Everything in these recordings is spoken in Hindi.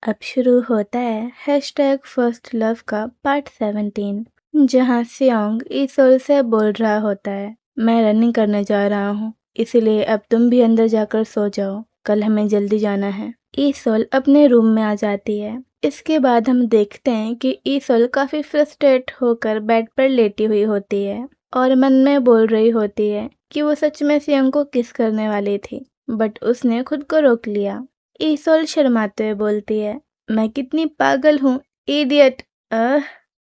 अब शुरू होता है हैशटैग फर्स्ट लव का पार्ट 17, जहाँ सियोंग ईसोल से बोल रहा होता है, मैं रनिंग करने जा रहा हूँ, इसलिए अब तुम भी अंदर जाकर सो जाओ, कल हमें जल्दी जाना है। ईसोल अपने रूम में आ जाती है। इसके बाद हम देखते हैं कि ईसोल काफ़ी फ्रस्ट्रेट होकर बेड पर लेटी हुई होती है और मन में बोल रही होती है कि वो सच में सियोंग को किस करने वाली थी, बट उसने खुद को रोक लिया। ईसोल शर्माते हुए बोलती है, मैं कितनी पागल हूँ, इडियट। अह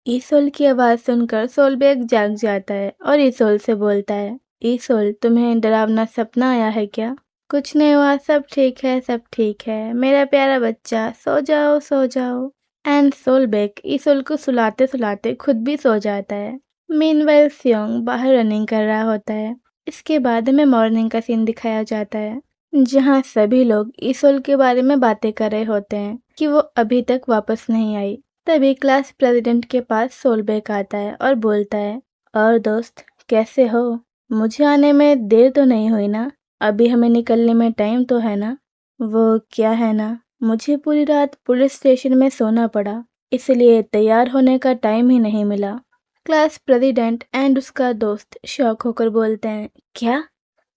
ईसोल की आवाज़ सुनकर सोलबेग जाग जाता है और ईसोल से बोलता है, ईसोल तुम्हें डरावना सपना आया है क्या? कुछ नहीं हुआ, सब ठीक है, सब ठीक है मेरा प्यारा बच्चा, सो जाओ सो जाओ। एंड सोलबेग ईसोल को सुलाते सुलाते खुद भी सो जाता है। मीनवाइल सियोंग बाहर रनिंग कर रहा होता है। इसके बाद हमें मॉर्निंग का सीन दिखाया जाता है, जहाँ सभी लोग ईसोल के बारे में बातें कर रहे होते हैं कि वो अभी तक वापस नहीं आई। तभी क्लास प्रेसिडेंट के पास सोलबेग आता है और बोलता है, और दोस्त कैसे हो? मुझे आने में देर तो नहीं हुई ना? अभी हमें निकलने में टाइम तो है ना? वो क्या है ना, मुझे पूरी रात पुलिस स्टेशन में सोना पड़ा, इसलिए तैयार होने का टाइम ही नहीं मिला। क्लास प्रेसिडेंट एंड उसका दोस्त शॉक होकर बोलते हैं, क्या?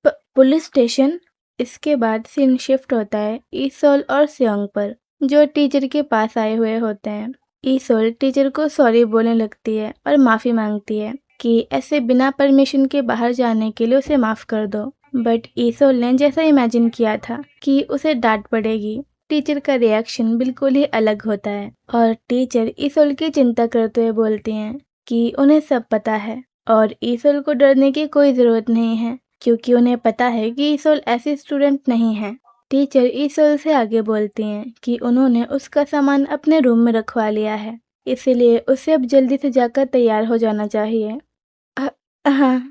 Police station? इसके बाद सीन शिफ्ट होता है ईसोल और सियोंग पर, जो टीचर के पास आए हुए होते हैं। ईसोल टीचर को सॉरी बोलने लगती है और माफ़ी मांगती है कि ऐसे बिना परमिशन के बाहर जाने के लिए उसे माफ़ कर दो। बट ईसोल ने जैसा इमेजिन किया था कि उसे डांट पड़ेगी, टीचर का रिएक्शन बिल्कुल ही अलग होता है और टीचर ईसोल की चिंता करते हुए बोलती हैं कि उन्हें सब पता है और ईसोल को डरने की कोई ज़रूरत नहीं है, क्योंकि उन्हें पता है कि ईसोल ऐसी स्टूडेंट नहीं है। टीचर ईसोल से आगे बोलती हैं कि उन्होंने उसका सामान अपने रूम में रखवा लिया है, इसीलिए उसे अब जल्दी से जाकर तैयार हो जाना चाहिए। हाँ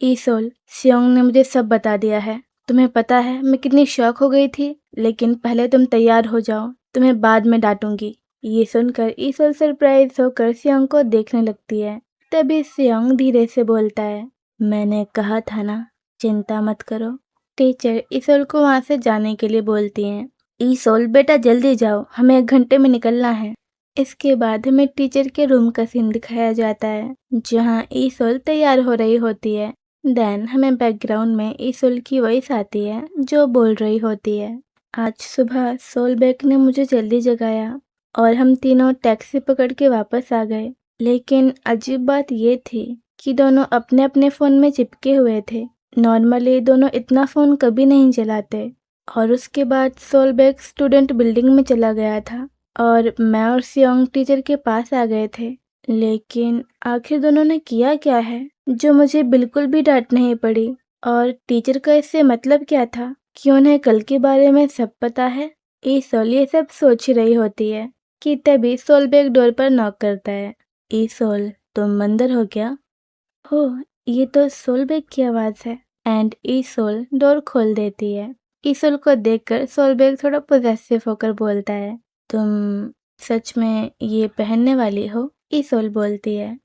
ईसोल, सियोंग ने मुझे सब बता दिया है। तुम्हें पता है मैं कितनी शॉक हो गई थी, लेकिन पहले तुम तैयार हो जाओ, तुम्हें बाद में डांटूंगी। ये सुनकर ईसोल सरप्राइज होकर सियोंग को देखने लगती है। तभी सियोंग धीरे से बोलता है, मैंने कहा था ना, चिंता मत करो। टीचर ईसोल को वहाँ से जाने के लिए बोलती हैं। ईसोल बेटा जल्दी जाओ, हमें 1 घंटे में निकलना है। इसके बाद हमें टीचर के रूम का सीन दिखाया जाता है, जहाँ ईसोल तैयार हो रही होती है। देन हमें बैकग्राउंड में ईसोल की वॉइस आती है जो बोल रही होती है, आज सुबह सोलबेक ने मुझे जल्दी जगाया और हम तीनों टैक्सी पकड़ के वापस आ गए, लेकिन अजीब बात ये थी कि दोनों अपने अपने फ़ोन में चिपके हुए थे। नॉर्मली दोनों इतना फ़ोन कभी नहीं चलाते। और उसके बाद सोलबेक स्टूडेंट बिल्डिंग में चला गया था और मैं और सियोंग टीचर के पास आ गए थे, लेकिन आखिर दोनों ने किया क्या है जो मुझे बिल्कुल भी डांट नहीं पड़ी? और टीचर का इससे मतलब क्या था कि उन्हें कल के बारे में सब पता है? ईसोल ये सब सोच ही रही होती है कि तभी सोलबेक डोर पर नॉक करता है। ईसोल तुम अंदर हो क्या? ओह, ये तो सोलबेक की आवाज़ है। एंड ईसोल डोर खोल देती है। ईसोल को देखकर सोलबेक थोड़ा पोजेसिव होकर बोलता है, तुम सच में ये पहनने वाली हो? ईसोल बोलती है,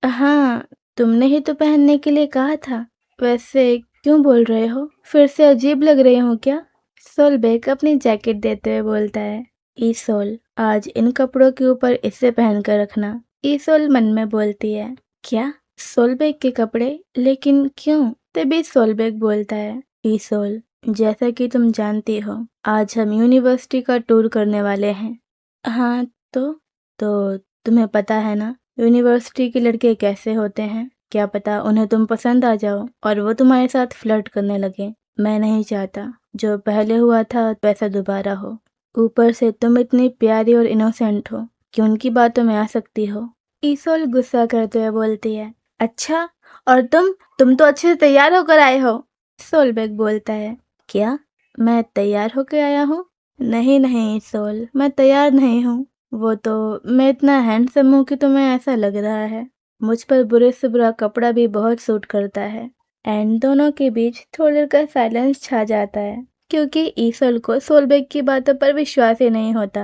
हाँ, तुमने ही तो पहनने के लिए कहा था। वैसे क्यों बोल रहे हो? फिर से अजीब लग रही हूँ क्या? सोलबेक अपनी जैकेट देते हुए बोलता है, ईसोल आज इन कपड़ों के ऊपर इसे पहन कर रखना। ईसोल मन में बोलती है, क्या? सोलबेक के कपड़े? लेकिन क्यों? तभी सोलबेक बोलता है, ईसोल जैसा कि तुम जानती हो, आज हम यूनिवर्सिटी का टूर करने वाले हैं। हाँ तो तुम्हें पता है ना यूनिवर्सिटी के लड़के कैसे होते हैं? क्या पता उन्हें तुम पसंद आ जाओ और वो तुम्हारे साथ फ्लर्ट करने लगे। मैं नहीं चाहता जो पहले हुआ था वैसा दोबारा हो। ऊपर से तुम इतनी प्यारी और इनोसेंट हो कि उनकी बातों में आ सकती हो। ईसोल गुस्सा करते हुए बोलती है, अच्छा, और तुम तो अच्छे से तैयार होकर आए हो। सोलबेक बोलता है, क्या मैं तैयार होकर आया हूँ? नहीं नहीं सोल, मैं तैयार नहीं हूँ। वो तो मैं इतना हैंडसम हूँ कि तुम्हें ऐसा लग रहा है। मुझ पर बुरे से बुरा कपड़ा भी बहुत सूट करता है। एंड दोनों के बीच थोड़ी देर का साइलेंस छा जाता है, क्योंकि ईसोल को सोलबेक की बातों पर विश्वास ही नहीं होता।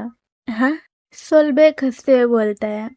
हाँ, सोलबेक हंसते हुए बोलता है,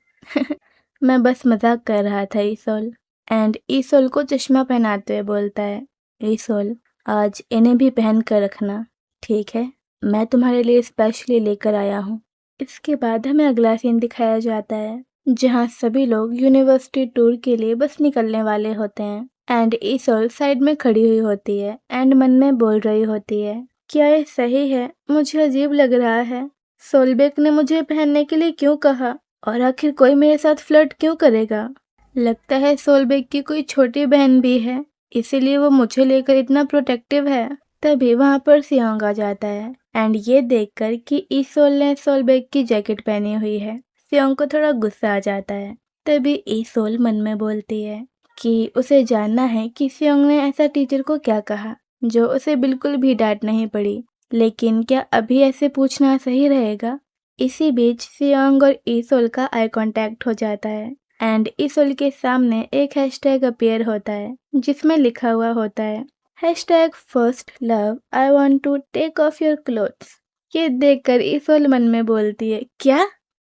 मैं बस मजाक कर रहा था ईसोल। एंड ईसोल को चश्मा पहनाते हुए बोलता है, ईसोल आज इन्हें भी पहन कर रखना, ठीक है? मैं तुम्हारे लिए स्पेशली लेकर आया हूँ। इसके बाद हमें अगला सीन दिखाया जाता है जहाँ सभी लोग यूनिवर्सिटी टूर के लिए बस निकलने वाले होते हैं एंड ईसोल साइड में खड़ी हुई होती है एंड मन में बोल रही होती है, क्या ये सही है? मुझे अजीब लग रहा है। सोलबेक ने मुझे पहनने के लिए क्यों कहा और आखिर कोई मेरे साथ फ्लर्ट क्यों करेगा? लगता है सोलबेक की कोई छोटी बहन भी है, इसीलिए वो मुझे लेकर इतना प्रोटेक्टिव है। तभी वहाँ पर सियोंग आ जाता है एंड ये देखकर कि ईसोल ने सोलबेक की जैकेट पहनी हुई है, सियोंग को थोड़ा गुस्सा आ जाता है। तभी ईसोल मन में बोलती है कि उसे जानना है कि सियोंग ने ऐसा टीचर को क्या कहा जो उसे बिल्कुल भी डांट नहीं पड़ी, लेकिन क्या अभी ऐसे पूछना सही रहेगा? इसी बीच सियोंग और ईसोल का आई कांटेक्ट हो जाता है एंड ईसोल के सामने एक हैशटैग अपीयर होता है जिसमें लिखा हुआ होता है hashtag first love I want to take off your clothes. ये देखकर ईसोल मन में बोलती है, क्या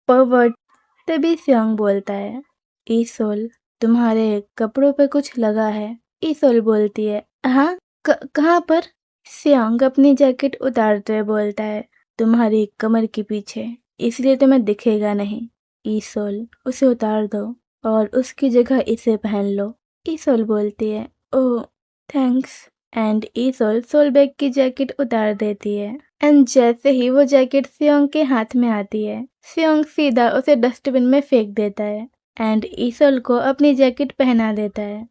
परवर्ट? तभी सियोंग बोलता है, ईसोल तुम्हारे कपड़ों पे कुछ लगा है। ईसोल बोलती है, हाँ कहाँ पर? सियोंग अपनी जैकेट उतारते हुए बोलता है, तुम्हारी कमर के पीछे, इसलिए तुम्हें दिखेगा नहीं। ईसोल उसे उतार दो और उसकी जगह इसे पहन लो। ईसोल बोलती है, ओह थैंक्स। एंड ईसोल सोलबेक की जैकेट उतार देती है एंड जैसे ही वो जैकेट सियोंग के हाथ में आती है, सियोंग सीधा उसे डस्टबिन में फेंक देता है एंड ईसोल को अपनी जैकेट पहना देता है।